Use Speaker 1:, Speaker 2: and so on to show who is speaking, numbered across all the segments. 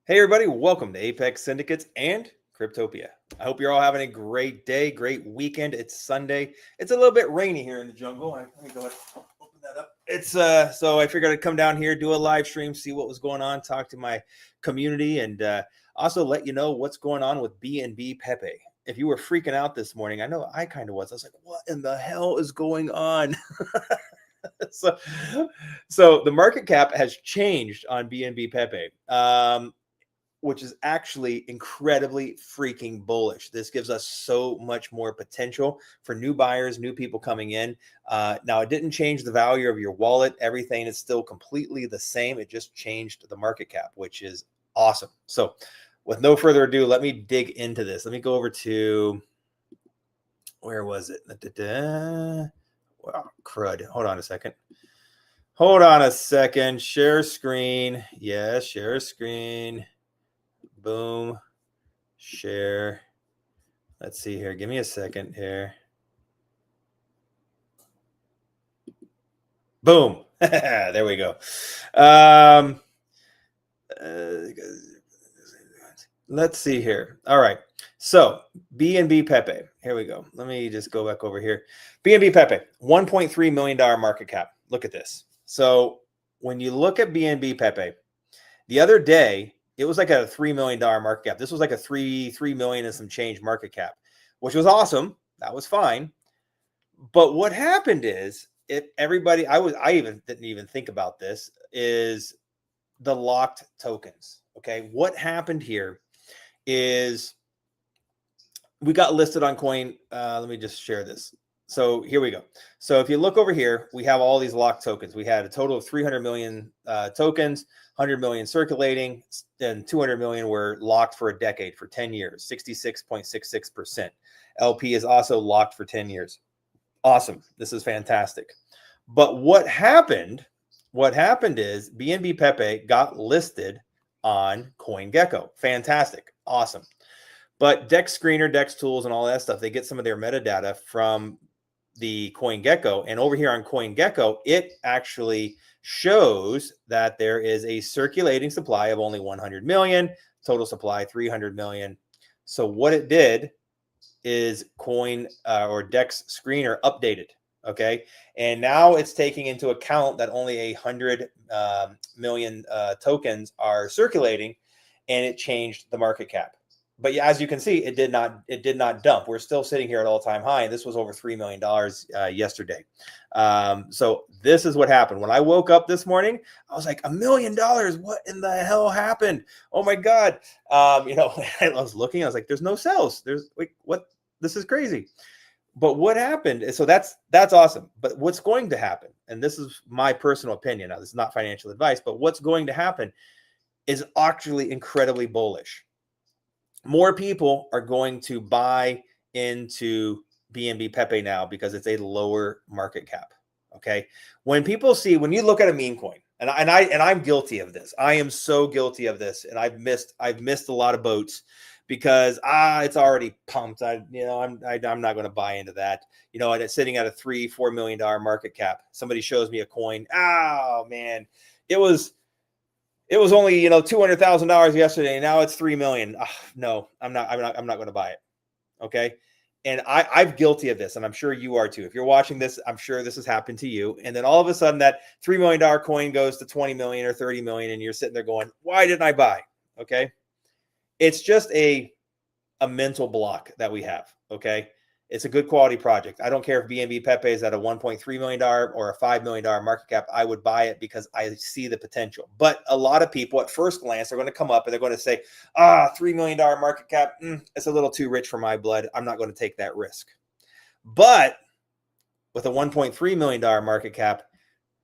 Speaker 1: Hey, everybody, welcome to Apex Syndicates and Cryptopia. I hope you're all having a great day, great weekend. It's Sunday. It's a little bit rainy here in the jungle. Let me go ahead and open that up. It's so I figured I'd come down here, do a live stream, see what was going on, talk to my community, and also let you know what's going on with BNB Pepe. If you were freaking out this morning, I know I kind of was. I was like, what in the hell is going on? so, so the market cap has changed on BNB Pepe. Which is actually incredibly freaking bullish. This gives us so much more potential for new buyers, new people coming in. Now, it didn't change the value of your wallet. Everything is still completely the same. It just changed the market cap, which is awesome. So with no further ado, let me dig into this. Let me go over to, where was it? Wow, crud. Hold on a second. Share screen. Yes, share screen. Boom, share. Let's see here. Give me a second here. Boom. There we go. Let's see here. All right. So BNB Pepe. Here we go. Let me just go back over here. BNB Pepe, $1.3 million market cap. Look at this. So when you look at BNB Pepe, the other day, it was like a $3 million market cap. This was like a $3 million and some change market cap, which was awesome. That was fine. But what happened is, everybody, I even didn't even think about this, is the locked tokens. Okay. What happened here is we got listed on coin. Let me just share this. So here we go. So if you look over here, we have all these locked tokens. We had a total of 300 million tokens, 100 million circulating, and 200 million were locked for a decade, for 10 years, 66.66%. LP is also locked for 10 years. Awesome. This is fantastic. But what happened is BNB Pepe got listed on CoinGecko. Fantastic. Awesome. But Dex Screener, Dex Tools, and all that stuff, they get some of their metadata from the CoinGecko. And over here on CoinGecko, it actually shows that there is a circulating supply of only 100 million, total supply 300 million. So what it did is or Dex Screener updated. Okay. And now it's taking into account that only 100 million tokens are circulating, and it changed the market cap. But yeah, as you can see, it did not dump. We're still sitting here at all-time high. And this was over $3 million yesterday. So this is what happened. When I woke up this morning, I was like, $1 million. What in the hell happened? Oh my God. I was looking, I was like, there's no sales. There's like, what? This is crazy. But what happened is, so that's awesome. But what's going to happen, and this is my personal opinion, now this is not financial advice, but what's going to happen is actually incredibly bullish. More people are going to buy into BNB Pepe now because it's a lower market cap. Okay. When you look at a meme coin, and I'm guilty of this. I am so guilty of this. And I've missed a lot of boats because it's already pumped. I'm not going to buy into that. And it's sitting at a $3-4 million market cap. Somebody shows me a coin. Oh man, it was only, $200,000 yesterday, and now it's 3 million. No, I'm not going to buy it. Okay. And I'm guilty of this, and I'm sure you are too. If you're watching this, I'm sure this has happened to you. And then all of a sudden that $3 million coin goes to 20 million or 30 million, and you're sitting there going, why didn't I buy? Okay. It's just a mental block that we have. Okay. It's a good quality project. I don't care if BNB Pepe is at a $1.3 million or a $5 million market cap. I would buy it because I see the potential. But a lot of people at first glance are going to come up and they're going to say, $3 million market cap, it's a little too rich for my blood. I'm not going to take that risk. But with a $1.3 million market cap,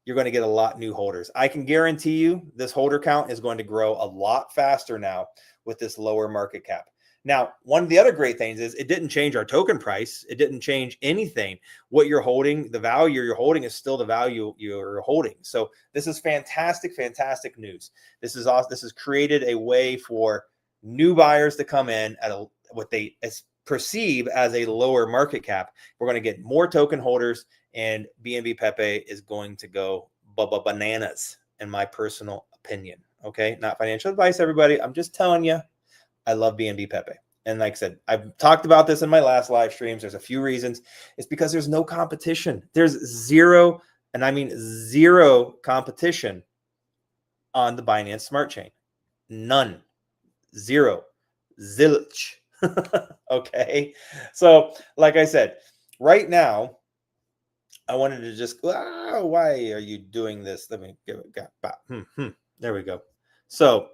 Speaker 1: you're going to get a lot new holders. I can guarantee you this holder count is going to grow a lot faster now with this lower market cap. Now, one of the other great things is it didn't change our token price. It didn't change anything. What you're holding, the value you're holding is still the value you're holding. So this is fantastic, fantastic news. This has created a way for new buyers to come in at what they perceive as a lower market cap. We're going to get more token holders, and BNB Pepe is going to go bananas, in my personal opinion. Okay, not financial advice, everybody. I'm just telling you, I love BNB Pepe. And like I said, I've talked about this in my last live streams. There's a few reasons. It's because there's no competition. There's zero, and I mean zero competition on the Binance Smart Chain. None. Zero. Zilch. Okay. So, like I said, right now, I wanted to just, why are you doing this? Let me give it. There we go. So,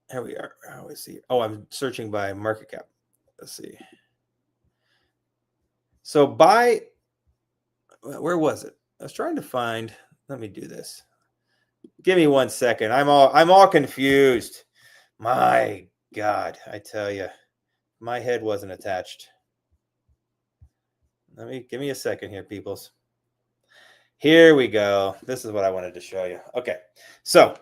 Speaker 1: here we are. Let's see. Oh, I'm searching by market cap. Let's see. So where was it? I was trying to find. Let me do this. Give me 1 second. I'm all confused. My God, I tell you, my head wasn't attached. Give me a second here, peoples. Here we go. This is what I wanted to show you. Okay, so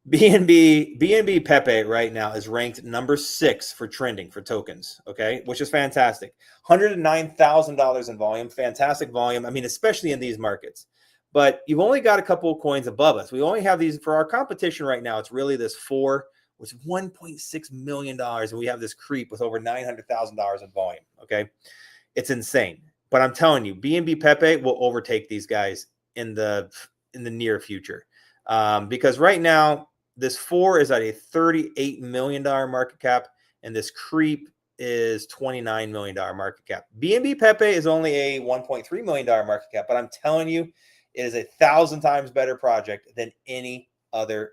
Speaker 1: BNB Pepe right now is ranked number 6 for trending for tokens, okay, which is fantastic. $109,000 in volume, fantastic volume. I mean, especially in these markets. But you've only got a couple of coins above us. We only have these for our competition right now. It's really this 4, which is $1.6 million, and we have this creep with over $900,000 in volume, okay? It's insane. But I'm telling you, BNB Pepe will overtake these guys in the near future, because right now, this 4 is at a $38 million market cap, and this creep is $29 million market cap. BNB Pepe is only a $1.3 million market cap, but I'm telling you, it is 1,000 times better project than any other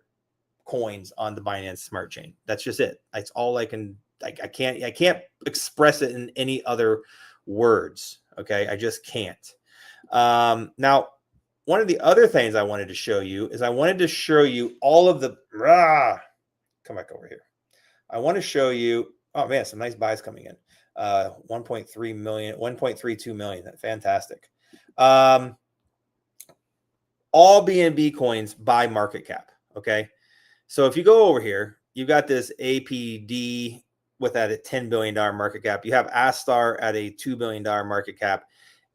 Speaker 1: coins on the Binance Smart Chain. That's just it. That's all I can. I can't express it in any other words. Okay, I just can't. Now, one of the other things I wanted to show you is I wanted to show you all of the come back over here. I want to show you, oh man, some nice buys coming in. 1.3 million, 1.32 million. Fantastic. All BNB coins by market cap. Okay. So if you go over here, you've got this APD with at a $10 billion market cap. You have Astar at a $2 billion market cap.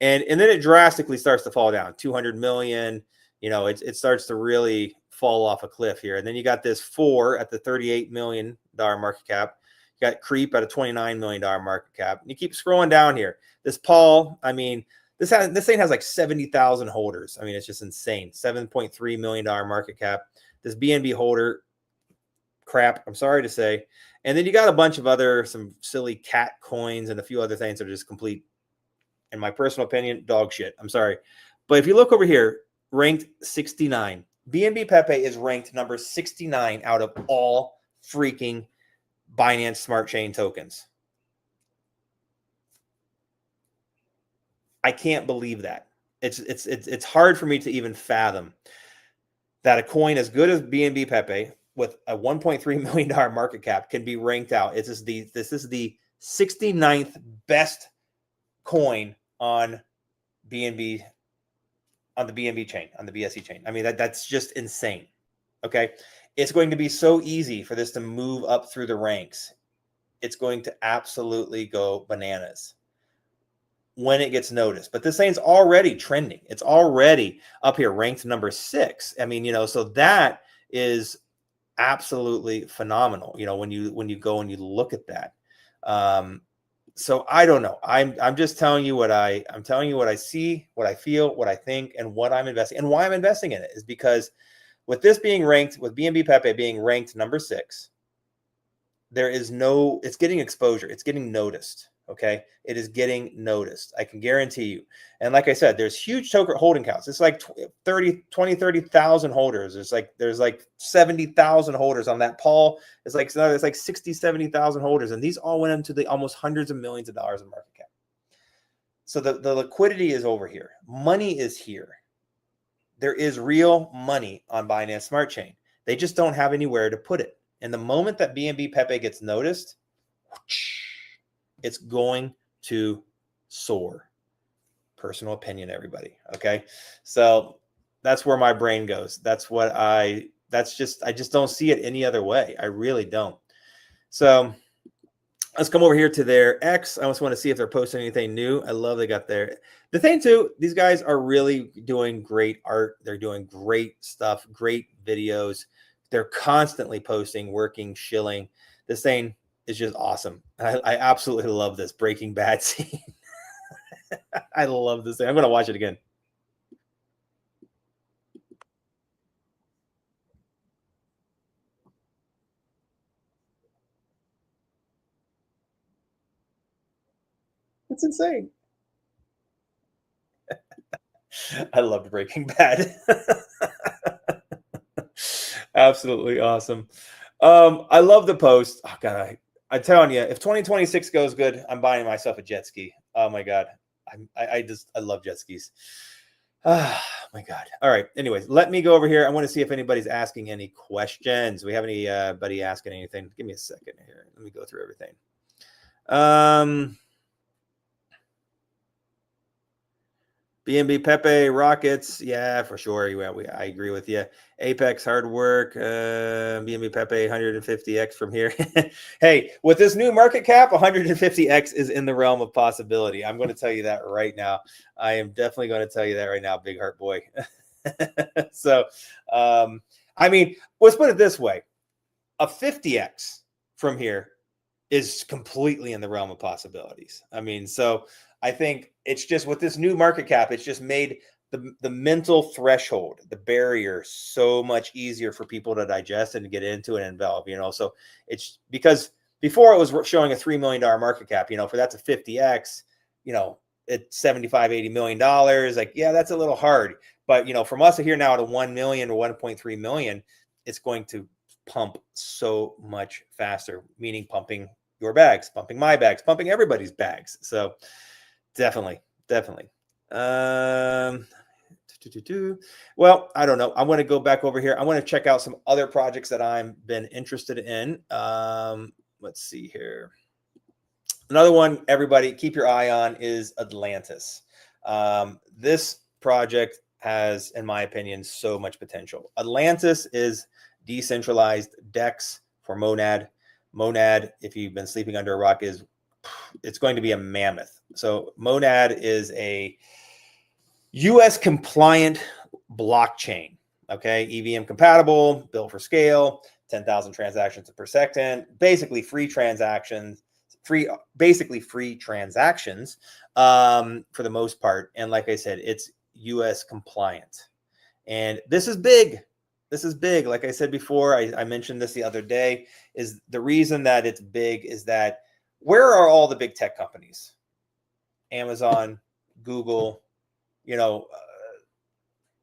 Speaker 1: And then it drastically starts to fall down, 200 million. You know, it starts to really fall off a cliff here. And then you got this 4 at the $38 million market cap. You got Creep at a $29 million market cap. And you keep scrolling down here. This Paul, I mean, this thing has like 70,000 holders. I mean, it's just insane. $7.3 million market cap. This BNB holder, crap, I'm sorry to say. And then you got a bunch of some silly cat coins and a few other things that are just complete, in my personal opinion, dog shit. I'm sorry. But if you look over here, ranked 69. BNB Pepe is ranked number 69 out of all freaking Binance Smart Chain tokens. I can't believe that. It's hard for me to even fathom that a coin as good as BNB Pepe with a $1.3 million market cap can be ranked out. This is the 69th best coin on BNB, on the BNB chain, on the BSC chain. I mean, that's just insane. Okay. It's going to be so easy for this to move up through the ranks. It's going to absolutely go bananas when it gets noticed. But this thing's already trending. It's already up here, ranked number 6. I mean, you know, so that is absolutely phenomenal. You know, when you go and you look at that. So I don't know. I'm just telling you I'm telling you what I see, what I feel, what I think, and what I'm investing, and why I'm investing in it is because with this being ranked, with BNB Pepe being ranked number 6, it's getting exposure. It's getting noticed. Okay. It is getting noticed. I can guarantee you. And like I said, there's huge token holding counts. It's like 30,000 holders. There's like 70,000 holders on that. Paul is like, it's like 60, 70,000 holders. And these all went into the almost hundreds of millions of dollars in market cap. So the liquidity is over here. Money is here. There is real money on Binance Smart Chain. They just don't have anywhere to put it. And the moment that BNB Pepe gets noticed, it's going to soar. Personal opinion, everybody. Okay. So that's where my brain goes. I just don't see it any other way. I really don't. So let's come over here to their X. I just want to see if they're posting anything new. I love they got the thing too. These guys are really doing great art. They're doing great stuff, great videos, They're constantly posting, working, shilling. This thing is just awesome. I absolutely love this Breaking Bad scene. I love this thing. I'm going to watch it again. It's insane. I loved Breaking Bad. Absolutely awesome. I love the post. Oh God, I'm telling you, if 2026 goes good, I'm buying myself a jet ski. Oh my God, I love jet skis. Oh my God. All right. Anyways, let me go over here. I want to see if anybody's asking any questions. We have anybody asking anything? Give me a second here. Let me go through everything. BNB Pepe Rockets, yeah, for sure. I agree with you. Apex hard work. BNB Pepe 150x from here. Hey, with this new market cap, 150x is in the realm of possibility. I'm going to tell you that right now. I am definitely going to tell you that right now, big heart boy. So, I mean, let's put it this way: a 50x from here is completely in the realm of possibilities. I mean, so I think it's just with this new market cap, it's just made the mental threshold, the barrier, so much easier for people to digest and to get into and envelop. So it's because before it was showing a $3 million market cap. For that's a 50x. It's $75-80 million. Like, yeah, that's a little hard. But from us here now to 1 million or 1.3 million, it's going to pump so much faster, meaning pumping your bags, pumping my bags, pumping everybody's bags. So definitely. Well, I don't know. I want to go back over here. I want to check out some other projects that I've been interested in. Let's see here. Another one, everybody keep your eye on, is Atlantis. This project has, in my opinion, so much potential. Atlantis is decentralized DEX for Monad. Monad, if you've been sleeping under a rock, it's going to be a mammoth. So Monad is a US compliant blockchain. Okay, EVM compatible, built for scale, 10,000 transactions per second, basically free transactions for the most part. And like I said, it's US compliant. And this is big. Like I said before, I mentioned this the other day, is the reason that it's big is that where are all the big tech companies? Amazon, Google,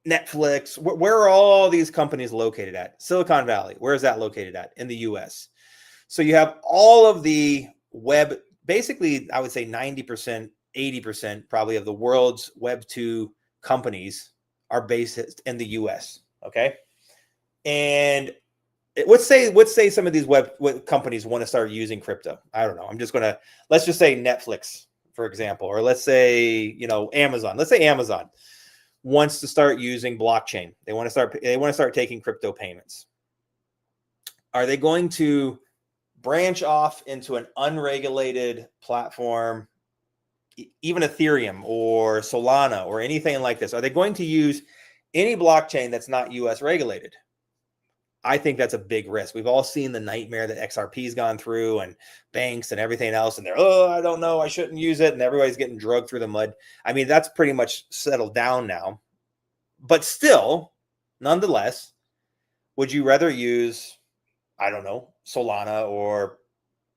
Speaker 1: Netflix. Where are all these companies located at? Silicon Valley. Where is that located at? In the US. So you have all of the web, basically, I would say 90%, 80% probably of the world's Web 2 companies are based in the US. Okay. And let's say some of these web companies want to start using crypto. I don't know. Let's just say Netflix, for example, or let's say, Amazon. Let's say Amazon wants to start using blockchain. They want to start taking crypto payments. Are they going to branch off into an unregulated platform, even Ethereum or Solana or anything like this? Are they going to use any blockchain that's not US regulated? I think that's a big risk. We've all seen the nightmare that XRP's gone through, and banks and everything else. And I don't know, I shouldn't use it. And everybody's getting drugged through the mud. I mean, that's pretty much settled down now. But still, nonetheless, would you rather use, I don't know, Solana or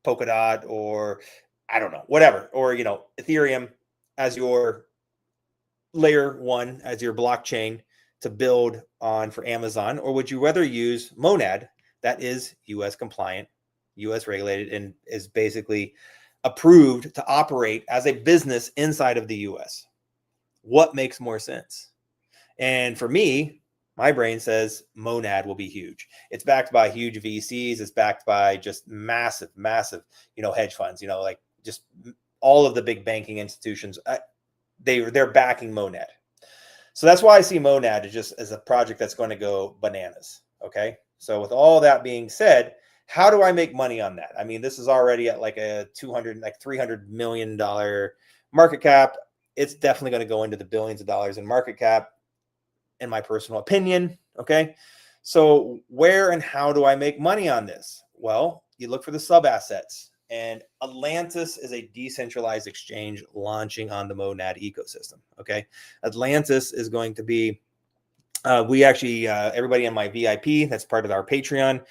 Speaker 1: Polkadot or I don't know, whatever, or, Ethereum as your layer one, as your blockchain to build on for Amazon? Or would you rather use Monad that is US compliant, US regulated, and is basically approved to operate as a business inside of the US? What makes more sense? And for me, my brain says Monad will be huge. It's backed by huge VCs. It's backed by just massive, hedge funds, like just all of the big banking institutions. They're backing Monad. So that's why I see Monad as a project that's going to go bananas. Okay. So with all that being said, how do I make money on that? I mean, this is already at like a $300 million market cap. It's definitely going to go into the billions of dollars in market cap, in my personal opinion. Okay. So where and how do I make money on this? Well, you look for the sub assets, and Atlantis is a decentralized exchange launching on the Monad ecosystem. Okay. Atlantis is going to be, we actually, everybody in my VIP, that's part of our Patreon,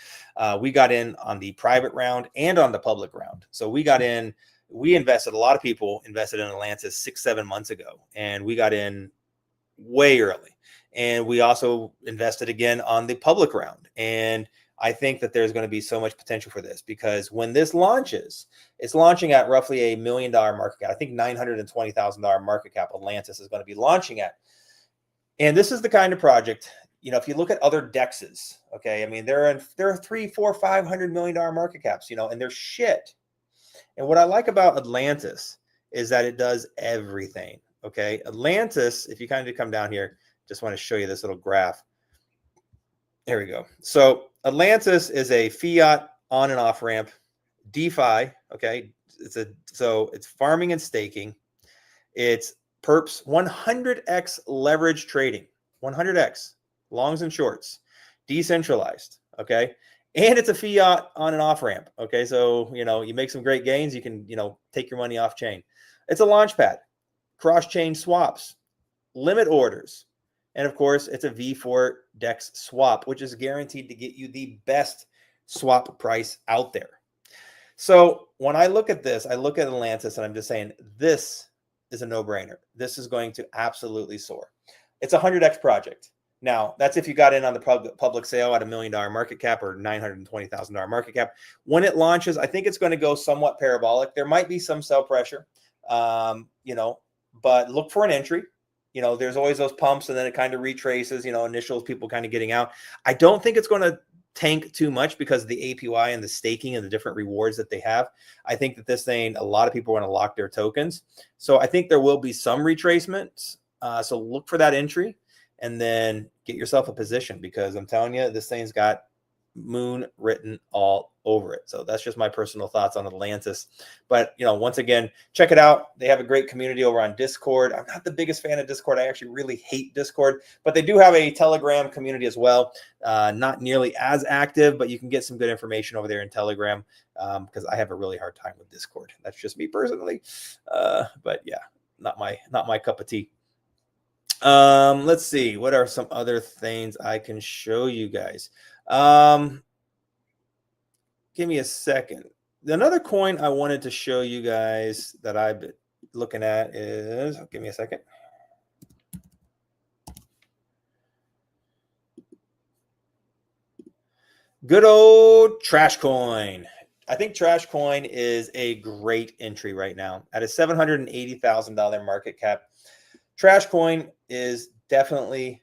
Speaker 1: we got in on the private round and on the public round. So we got in, we invested, a lot of people invested in Atlantis 6-7 months ago, and we got in way early. And we also invested again on the public round. And I think that there's going to be so much potential for this, because when this launches, it's launching at roughly $1 million market cap. I think $920,000 market cap Atlantis is going to be launching at. And this is the kind of project, you know, if you look at other DEXs, okay, I mean, there are $300, $400, $500 million market caps, you know, and they're shit. And what I like about Atlantis is that it does everything. Okay. Atlantis, if you kind of come down here, just want to show you this little graph. There we go. So Atlantis is a fiat on and off ramp, DeFi. Okay. So it's farming and staking. It's perps 100x leverage trading, 100x longs and shorts, decentralized. Okay. And it's a fiat on and off ramp. Okay. So, you know, you make some great gains. You can, you know, take your money off chain. It's a launch pad, cross chain swaps, limit orders. And of course, it's a V4 DEX swap, which is guaranteed to get you the best swap price out there. So when I look at this, I look at Atlantis and I'm just saying, this is a no-brainer. This is going to absolutely soar. It's a 100x project. Now, that's if you got in on the public sale at $1 million market cap or $920,000 market cap. When it launches, I think it's going to go somewhat parabolic. There might be some sell pressure, you know, but look for an entry. You know, there's always those pumps, and then it kind of retraces, you know, initials, people kind of getting out. I don't think it's going to tank too much because of the APY and the staking and the different rewards that they have. I think that this thing, a lot of people want to lock their tokens. So I think there will be some retracements. So look for that entry and then get yourself a position, because I'm telling you, this thing's got moon written all over it. So that's just my personal thoughts on Atlantis. But, you know, once again, check it out. They have a great community over on Discord. I'm not the biggest fan of Discord. I actually really hate Discord, but they do have a Telegram community as well. Not nearly as active, but you can get some good information over there in Telegram, because I have a really hard time with Discord. That's just me personally. But yeah, not my cup of tea. Let's see. What are some other things I can show you guys? Give me a second. Another coin I wanted to show you guys that I've been looking at is, give me a second. Good old Trash Coin. I think Trash Coin is a great entry right now at a $780,000 market cap. Trash Coin is definitely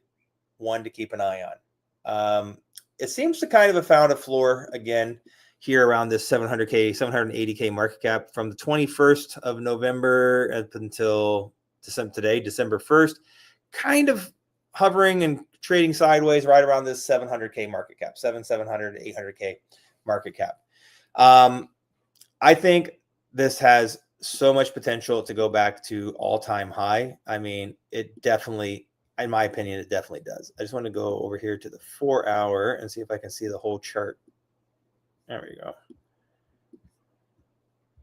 Speaker 1: one to keep an eye on. It seems to kind of have found a floor again here around this 700K, 780K market cap from the 21st of November up until December 1st, kind of hovering and trading sideways right around this 700K market cap, 700 to 800K market cap. I think this has so much potential to go back to all-time high. I mean, it definitely, in my opinion, it definitely does. I just want to go over here to the 4 hour and see if I can see the whole chart. There we go.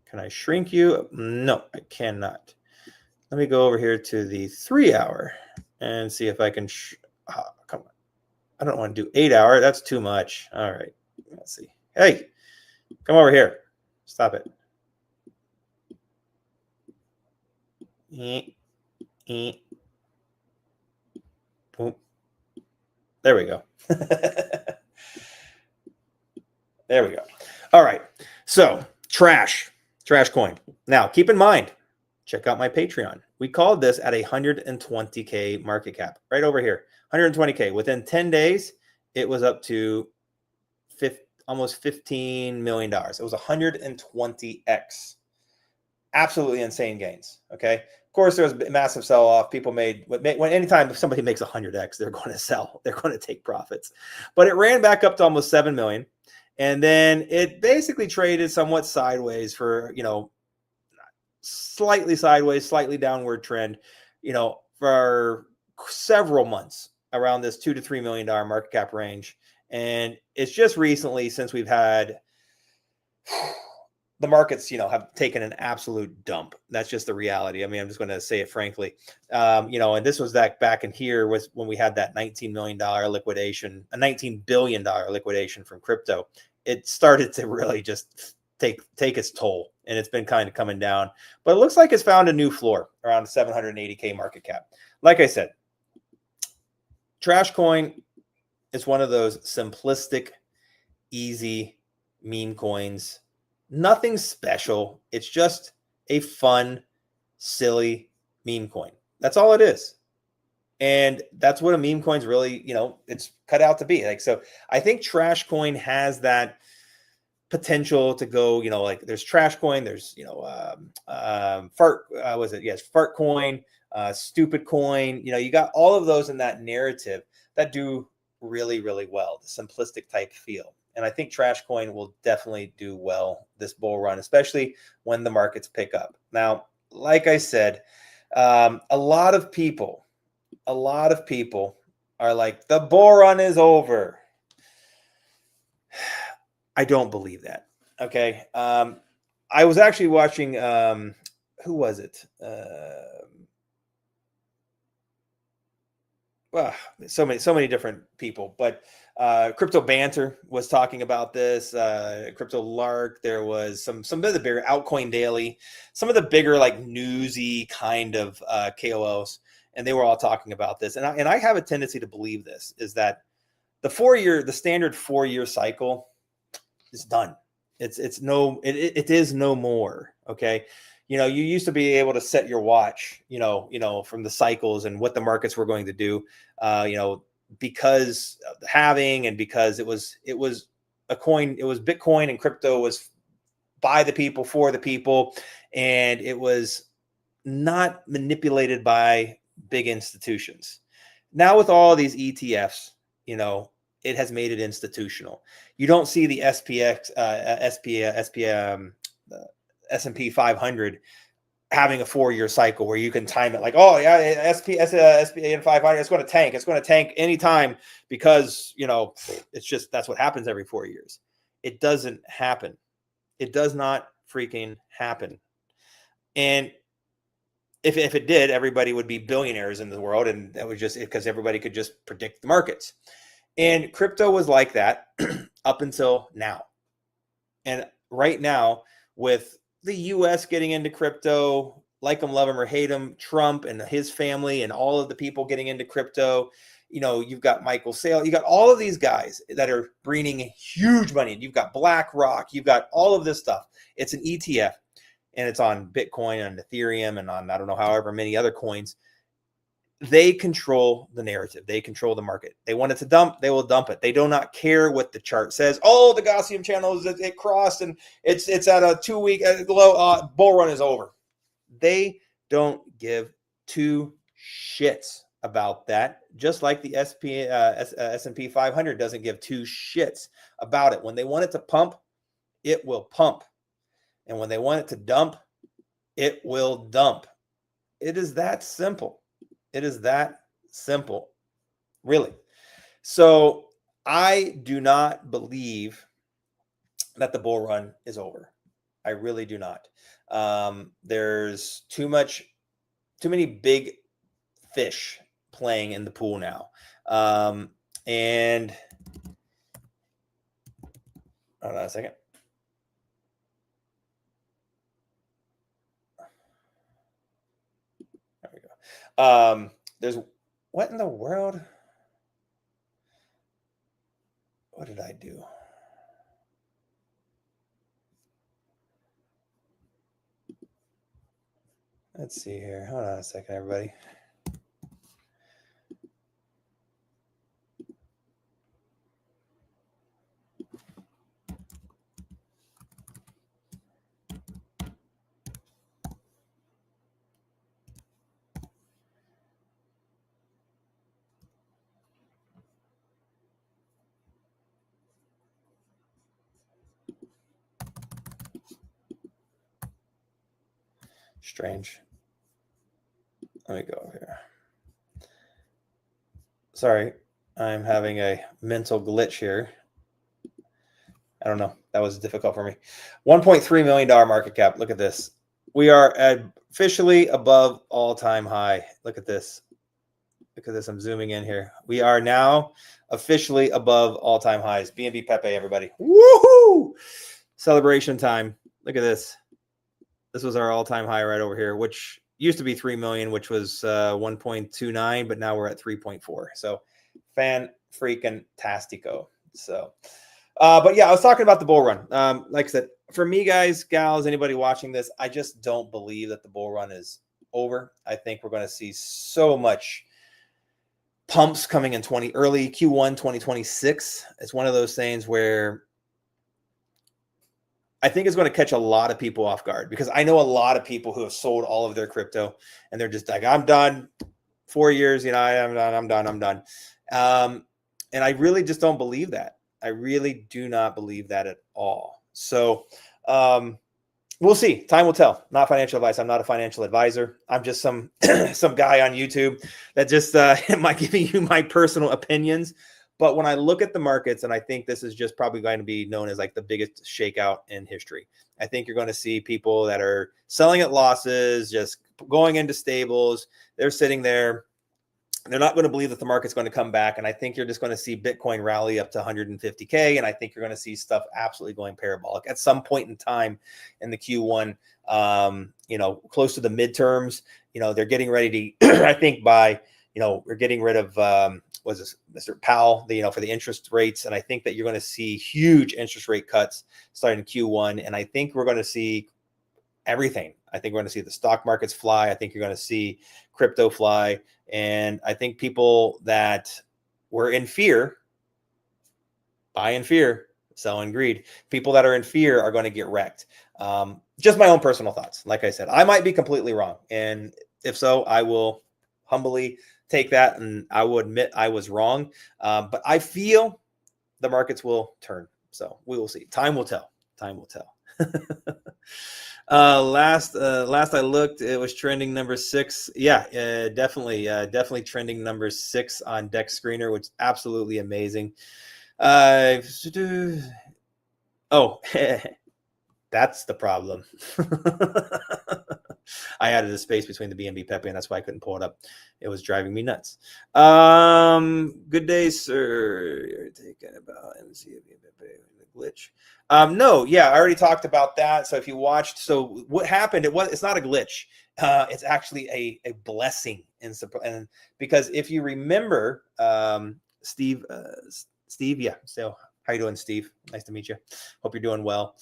Speaker 1: Can I shrink you? No, I cannot. Let me go over here to the 3 hour and see if I can. Come on. I don't want to do 8 hour. That's too much. All right. Let's see. Hey, come over here. Stop it. Boom. There we go. There we go. All right. So trash coin. Now keep in mind, check out my Patreon. We called this at 120K market cap right over here. 120K. Within 10 days, it was up to almost $15 million. It was 120x. Absolutely insane gains. Okay. Of course, there was a massive sell-off. People anytime somebody makes 100x, they're going to sell. They're going to take profits. But it ran back up to almost 7 million. And then it basically traded somewhat sideways for, you know, slightly sideways, slightly downward trend, you know, for several months around this $2 to $3 million market cap range. And it's just recently, since we've had the markets, have taken an absolute dump. That's just the reality. I mean, I'm just going to say it frankly. And this was that back in here was when we had that $19 million liquidation, a $19 billion liquidation from crypto. It started to really just take its toll, and it's been kind of coming down. But it looks like it's found a new floor around 780K market cap. Like I said, Trash Coin is one of those simplistic, easy meme coins. Nothing special. It's just a fun, silly meme coin. That's all it is. And that's what a meme coin's really, it's cut out to be. Like, so I think Trash Coin has that potential to go, like there's Trash Coin, there's, Fart, was it? Yes, Fart Coin, Stupid Coin. You got all of those in that narrative that do really, really well, the simplistic type feel. And I think Trash Coin will definitely do well this bull run, especially when the markets pick up. Now, like I said, a lot of people are like, the bull run is over. I don't believe that. Okay. I was actually watching, who was it? Well, so many different people, but Crypto Banter was talking about this. Crypto Lark. There was some of the bigger Outcoin Daily, some of the bigger like newsy kind of KOLs, and they were all talking about this. And I have a tendency to believe this is that the standard 4-year cycle is done. It is no more. Okay. You used to be able to set your watch, from the cycles and what the markets were going to do, because of the halving and because it was a coin, it was Bitcoin, and crypto was by the people, for the people. And it was not manipulated by big institutions. Now with all these ETFs, it has made it institutional. You don't see the S&P 500 having a 4-year cycle where you can time it like, oh yeah, SP 500, it's going to tank. It's going to tank anytime because, it's just, that's what happens every 4 years. It doesn't happen. It does not freaking happen. And if it did, everybody would be billionaires in the world. And that was just because everybody could just predict the markets. And crypto was like that up until now. And right now, with the US getting into crypto, like them, love them or hate them, Trump and his family and all of the people getting into crypto, you've got Michael Saylor, you got all of these guys that are bringing huge money. You've got BlackRock, you've got all of this stuff. It's an ETF, and it's on Bitcoin and Ethereum and on, I don't know, however many other coins. They control the narrative. They control the market. They want it to dump, they will dump it. They do not care what the chart says. Oh, the Gaussian channel it crossed and it's at a 2-week low. Bull run is over. They don't give two shits about that. Just like the S&P 500 doesn't give two shits about it. When they want it to pump, it will pump, and when they want it to dump, it will dump. It is that simple. It is that simple, really. So I do not believe that the bull run is over. I really do not. There's too many big fish playing in the pool now. And hold on a second. There we go. There's what in the world? What did I do? Let's see here. Hold on a second, everybody. Strange. Let me go over here. Sorry. I'm having a mental glitch here. I don't know. That was difficult for me. $1.3 million market cap. Look at this. We are officially above all-time high. Look at this. Look at this. I'm zooming in here. We are now officially above all-time highs. BNB Pepe, everybody. Woohoo! Celebration time. Look at this. This was our all-time high right over here, which used to be 3 million, which was 1.29, but now we're at 3.4. So fan freaking tastico. So but yeah, I was talking about the bull run. Like I said, for me, guys, gals, anybody watching this, I just don't believe that the bull run is over. I think we're going to see so much pumps coming in early Q1 2026. It's one of those things where I think it's going to catch a lot of people off guard, because I know a lot of people who have sold all of their crypto and they're just like, I'm done. 4 years, I'm done. And I really just don't believe that. I really do not believe that at all. So we'll see. Time will tell. Not financial advice. I'm not a financial advisor. I'm just some guy on YouTube that just am I giving you my personal opinions. But when I look at the markets, and I think this is just probably going to be known as like the biggest shakeout in history. I think you're going to see people that are selling at losses, just going into stables. They're sitting there. They're not going to believe that the market's going to come back. And I think you're just going to see Bitcoin rally up to 150K. And I think you're going to see stuff absolutely going parabolic at some point in time in the Q1, close to the midterms. They're getting ready to, I think by, we're getting rid of, was this Mr. Powell, for the interest rates. And I think that you're going to see huge interest rate cuts starting in Q1. And I think we're going to see everything. I think we're going to see the stock markets fly. I think you're going to see crypto fly. And I think people that were in fear, buy in fear, sell in greed. People that are in fear are going to get wrecked. Just my own personal thoughts. Like I said, I might be completely wrong. And if so, I will humbly take that, and I will admit I was wrong. But I feel the markets will turn. So we will see. Time will tell. Time will tell. Last I looked, it was trending number 6. Yeah, definitely trending number 6 on Dex Screener, which is absolutely amazing. Oh, that's the problem. I added a space between the BNB Pepe, and that's why I couldn't pull it up. It was driving me nuts. Good day, sir. You're taking about MC Pepe glitch. No, yeah, I already talked about that. So if you watched, so what happened? It's not a glitch. It's actually a blessing, and because if you remember, Steve, yeah. So how you doing, Steve? Nice to meet you. Hope you're doing well.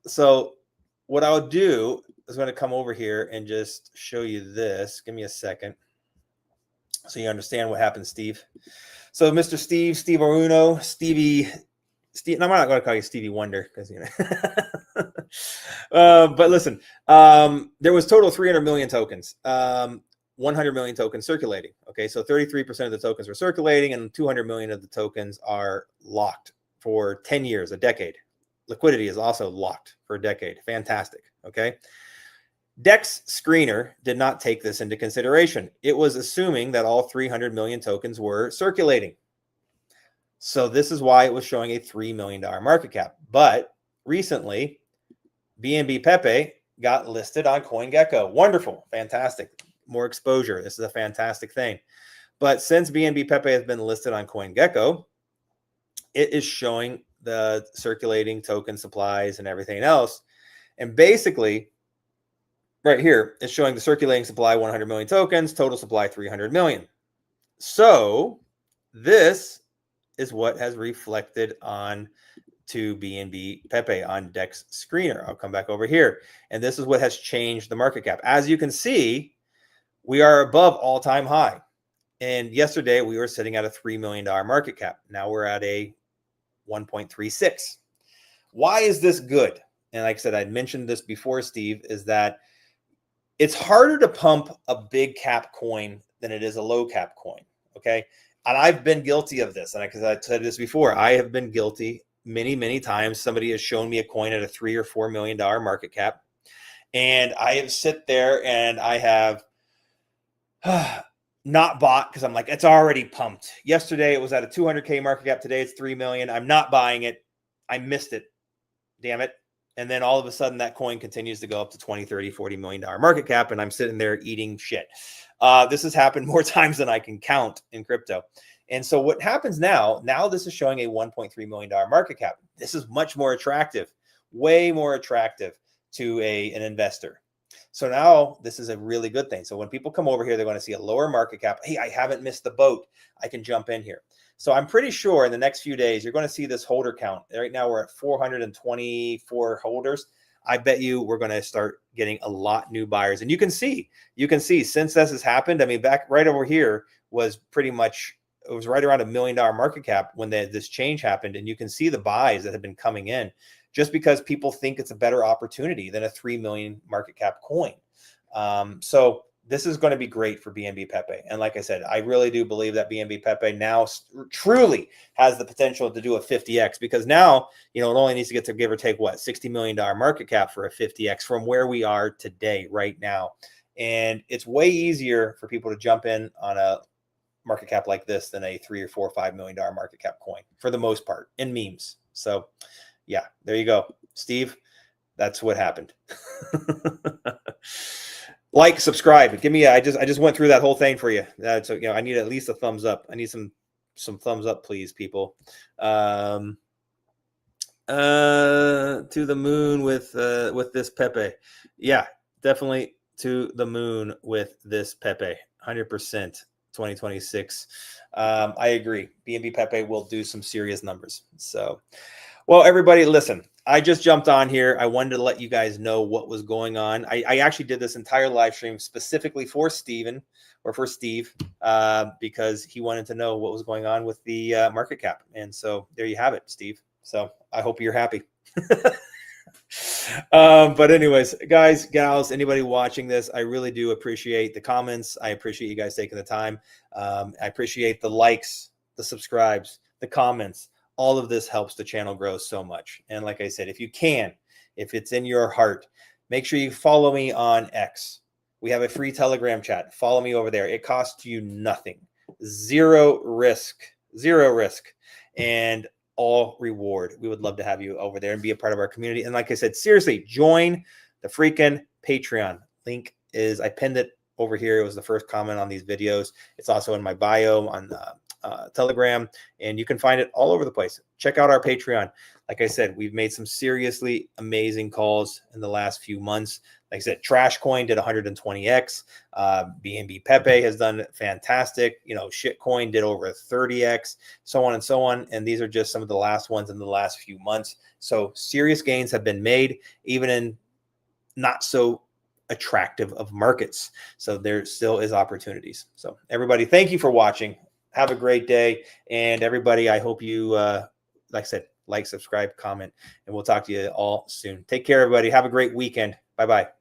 Speaker 1: So what I'll do is going to come over here and just show you this. Give me a second so you understand what happened, Steve. So Mr. Steve Aruno, Steve. No, I'm not going to call you Stevie Wonder because but listen, there was total 300 million tokens. 100 million tokens circulating. Okay, so 33% of the tokens were circulating, and 200 million of the tokens are locked for 10 years, a decade. Liquidity is also locked for a decade. Fantastic. Okay. Dex Screener did not take this into consideration. It was assuming that all 300 million tokens were circulating. So this is why it was showing a $3 million market cap. But recently, BNB Pepe got listed on CoinGecko. Wonderful. Fantastic. More exposure. This is a fantastic thing. But since BNB Pepe has been listed on CoinGecko, it is showing the circulating token supplies and everything else. And basically, right here, it's showing the circulating supply 100 million tokens, total supply 300 million. So this is what has reflected on to BNB Pepe on Dex Screener. I'll come back over here. And this is what has changed the market cap. As you can see, we are above all-time high. And yesterday we were sitting at a $3 million market cap. Now we're at a 1.36. Why is this good? And like I said, I'd mentioned this before, Steve, is that it's harder to pump a big cap coin than it is a low cap coin. Okay. And I've been guilty of this. And because I said this before, I have been guilty many times. Somebody has shown me a coin at a $3 or $4 million market cap. And I have sit there and I have not bought because I'm like, it's already pumped. Yesterday it was at a 200K market cap. Today it's 3 million. I'm not buying it. I missed it. Damn it. And then all of a sudden that coin continues to go up to 20, 30, $40 million market cap. And I'm sitting there eating shit. This has happened more times than I can count in crypto. And so what happens now this is showing a $1.3 million market cap. This is much more attractive, way more attractive to an investor. So now this is a really good thing. So when people come over here, they're going to see a lower market cap. Hey, I haven't missed the boat. I can jump in here. So I'm pretty sure in the next few days, you're going to see this holder count. Right now we're at 424 holders. I bet you we're going to start getting a lot new buyers. And you can see since this has happened, I mean, back right over here was pretty much, it was right around $1 million market cap when this change happened. And you can see the buys that have been coming in just because people think it's a better opportunity than a 3 million market cap coin. So this is going to be great for BNB Pepe. And like I said, I really do believe that BNB Pepe now truly has the potential to do a 50x, because now, it only needs to get to give or take what, $60 million market cap for a 50x from where we are today, right now. And it's way easier for people to jump in on a market cap like this than a $3 or $4 or $5 million market cap coin for the most part in memes. So yeah, there you go, Steve. That's what happened. Like, subscribe. Give me I just went through that whole thing for you. So I need at least a thumbs up. I need some thumbs up, please, people. To the moon with this Pepe. Yeah, definitely to the moon with this Pepe. 100%. 2026. I agree. BNB Pepe will do some serious numbers. So, well, everybody, listen. I just jumped on here. I wanted to let you guys know what was going on. I actually did this entire live stream specifically for Steve, because he wanted to know what was going on with the market cap. And so there you have it, Steve. So I hope you're happy. But anyways, guys, gals, anybody watching this, I really do appreciate the comments. I appreciate you guys taking the time. I appreciate the likes, the subscribes, the comments. All of this helps the channel grow so much. And like I said, if it's in your heart, make sure you follow me on X. We have a free Telegram chat. Follow me over there. It costs you nothing. Zero risk, and all reward. We would love to have you over there and be a part of our community. And like I said, seriously, join the freaking Patreon. Link is, I pinned it over here. It was the first comment on these videos. It's also in my bio on Telegram, and you can find it all over the place. Check out our Patreon. Like I said, we've made some seriously amazing calls in the last few months. Like I said, Trash Coin did 120x. BNB Pepe has done fantastic. Shitcoin did over 30x, so on and so on. And these are just some of the last ones in the last few months. So serious gains have been made, even in not so attractive of markets. So there still is opportunities. So everybody, thank you for watching. Have a great day. And everybody, I hope you, like I said, like, subscribe, comment, and we'll talk to you all soon. Take care, everybody. Have a great weekend. Bye-bye.